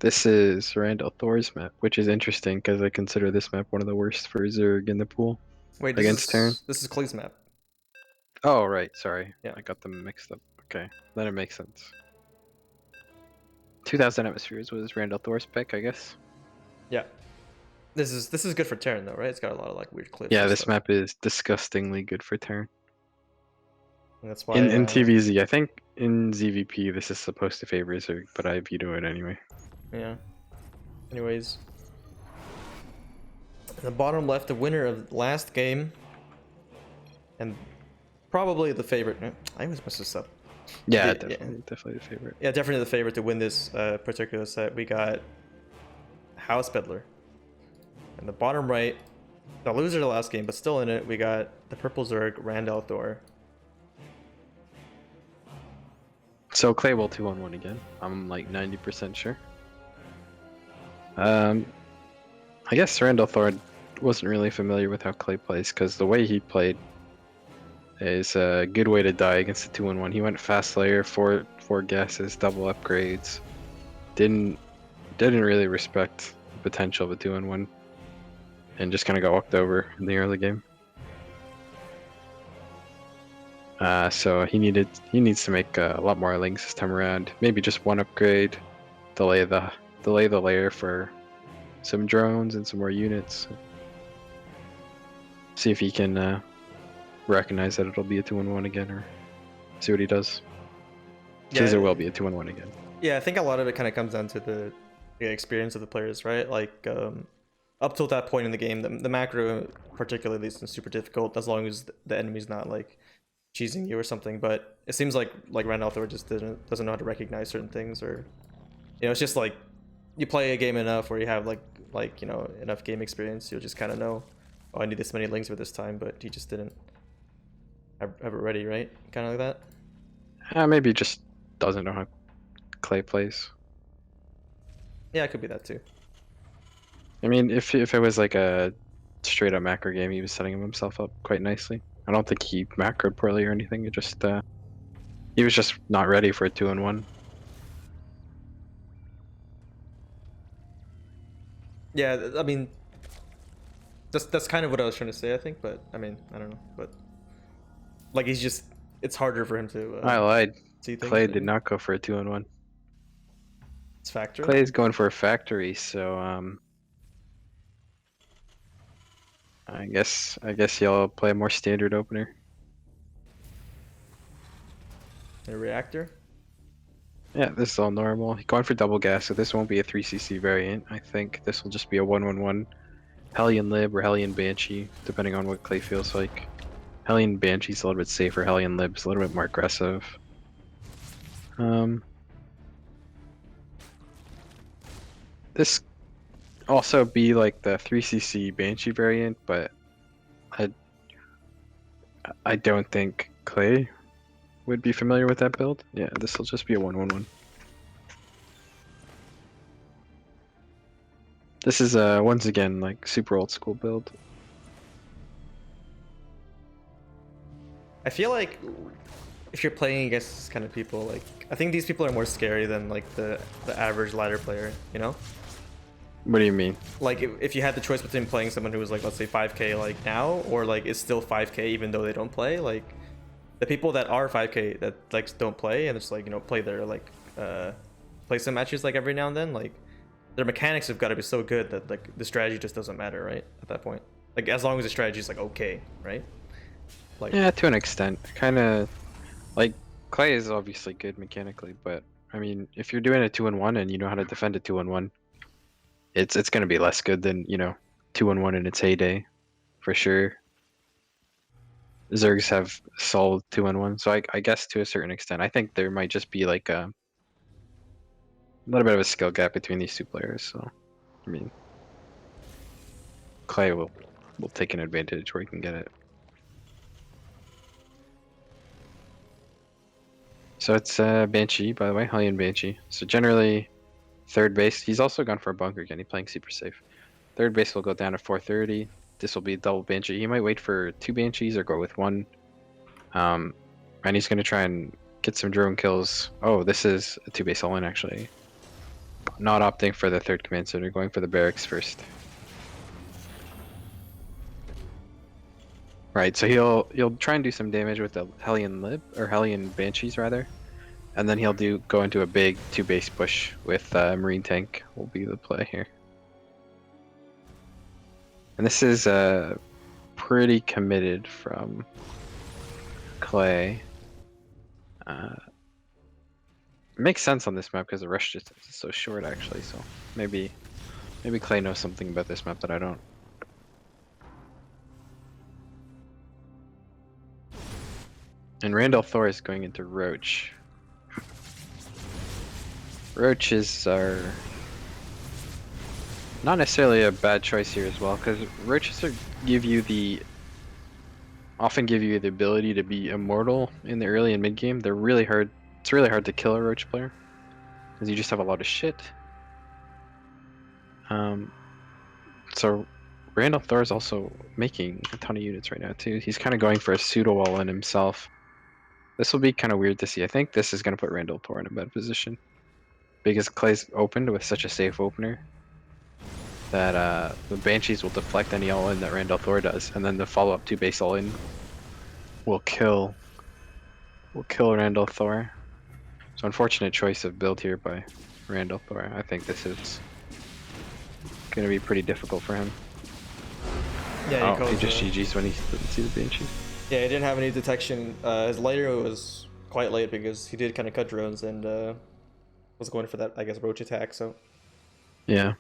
This is Randalthor's map, which is interesting because I consider this map one of the worst for Zerg in the pool Wait, this against Terran. is Clay's map. Oh, right, sorry. Yeah. I got them mixed up. Okay, then it makes sense. 2000 Atmospheres was Randalthor's pick, I guess. Yeah. This is good for Terran though, right? It's got a lot of like weird cliffs Yeah, and this stuff. map is disgustingly good for Terran. And that's why In TVZ, I think in ZVP this is supposed to favor Zerg, but I veto it anyway. yeah. Anyways. In the bottom left, the winner of last game. And probably the favorite. I always mess this up. Yeah, Yeah. definitely the favorite. Yeah, definitely the favorite to win this particular set. We got Housepeddler. And the bottom right, the loser of the last game, but still in it, we got the purple Zerg, Randalthor. So Clay will 2-on-1 again. I'm like 90% sure. I guess Randalthor wasn't really familiar with how Clay plays because the way he played is a good way to die against the 2-on-1. He went fast layer, four gases, double upgrades. Didn't really respect the potential of a 2-on-1, and just kind of got walked over in the early game. So he needs to make a lot more links this time around. Maybe just one upgrade, delay the layer for some drones and some more units. See if he can recognize that it'll be a 2-on-1 again, or see what he does. Because it will be a 2-on-1 again. Yeah, I think a lot of it kind of comes down to the experience of the players, right? Like up till that point in the game, the macro particularly isn't super difficult as long as the enemy's not like cheesing you or something. But it seems like Randalthor just doesn't know how to recognize certain things, or it's just like you play a game enough where you have like enough game experience, you'll just kind of know, oh, I need this many links for this time, but he just didn't have it ready, right? Kind of like that. Maybe just doesn't know how Clay plays. Yeah, it could be that too. I mean, if it was like a straight up macro game, he was setting himself up quite nicely. I don't think he macroed poorly or anything. It just he was just not ready for a 2-on-1. Yeah, I mean, that's kind of what I was trying to say, I think. But I mean, I don't know. But like, it's harder for him to. I lied. See things, Clay did not go for a 2-on-1. It's factory. Clay's going for a factory, so I guess you'll play a more standard opener. A reactor. Yeah, this is all normal. Going for double gas, so this won't be a 3cc variant. I think this will just be a 1-1-1 Hellion Lib or Hellion Banshee, depending on what Clay feels like. Hellion Banshee's a little bit safer, Hellion Lib's a little bit more aggressive. This also be like the 3cc Banshee variant, but I don't think Clay would be familiar with that build. Yeah, this will just be a 1-1-1. This is once again like super old school build. I feel like if you're playing against this kind of people, like I think these people are more scary than like the average ladder player. You know? What do you mean? Like if you had the choice between playing someone who was like, let's say 5k like now, or like is still 5k even though they don't play, like the people that are 5k that like don't play and it's like play their like play some matches like every now and then, like their mechanics have got to be so good that like the strategy just doesn't matter, right? At that point, like as long as the strategy is like okay, right? Like Yeah, to an extent. Kind of like Clay is obviously good mechanically, but I mean, if you're doing a 2-on-1 and you know how to defend a 2-on-1, it's going to be less good than 2-on-1 in its heyday, for sure. Zergs have solid 2-on-1, so I guess to a certain extent, I think there might just be like a little bit of a skill gap between these two players. So, I mean, Clay will take an advantage where he can get it. So it's Banshee, by the way, Hellion Banshee. So generally, third base. He's also gone for a bunker again. He's playing super safe. Third base will go down to 430. This will be a double Banshee. He might wait for 2 Banshees or go with 1. And he's going to try and get some drone kills. Oh, this is a 2-base all-in, actually. not opting for the third command center, going for the barracks first. Right, so he'll try and do some damage with the Hellion Lib, or Hellion Banshees rather, and then he'll go into a big 2-base push with Marine Tank will be the play here. And this is pretty committed from Clay. Makes sense on this map because the rush distance is so short actually, so maybe Clay knows something about this map that I don't. And Randalthor is going into Roach. Roaches are not necessarily a bad choice here as well, because roaches often give you the ability to be immortal in the early and mid game. They're really hard. It's really hard to kill a roach player because you just have a lot of shit. So Randall Thor is also making a ton of units right now too. He's kind of going for a pseudo wall in himself. This will be kind of weird to see. I think this is going to put Randall Thor in a bad position because Clay's opened with such a safe opener that the Banshees will deflect any all-in that Randall Thor does, and then the follow-up 2-base all-in will kill Randall Thor. So unfortunate choice of build here by Randall Thor. I think this is going to be pretty difficult for him. Yeah, he just GG's when he didn't see the Banshees. Yeah, he didn't have any detection. His later was quite late because he did kind of cut drones and was going for that, I guess, roach attack. So yeah.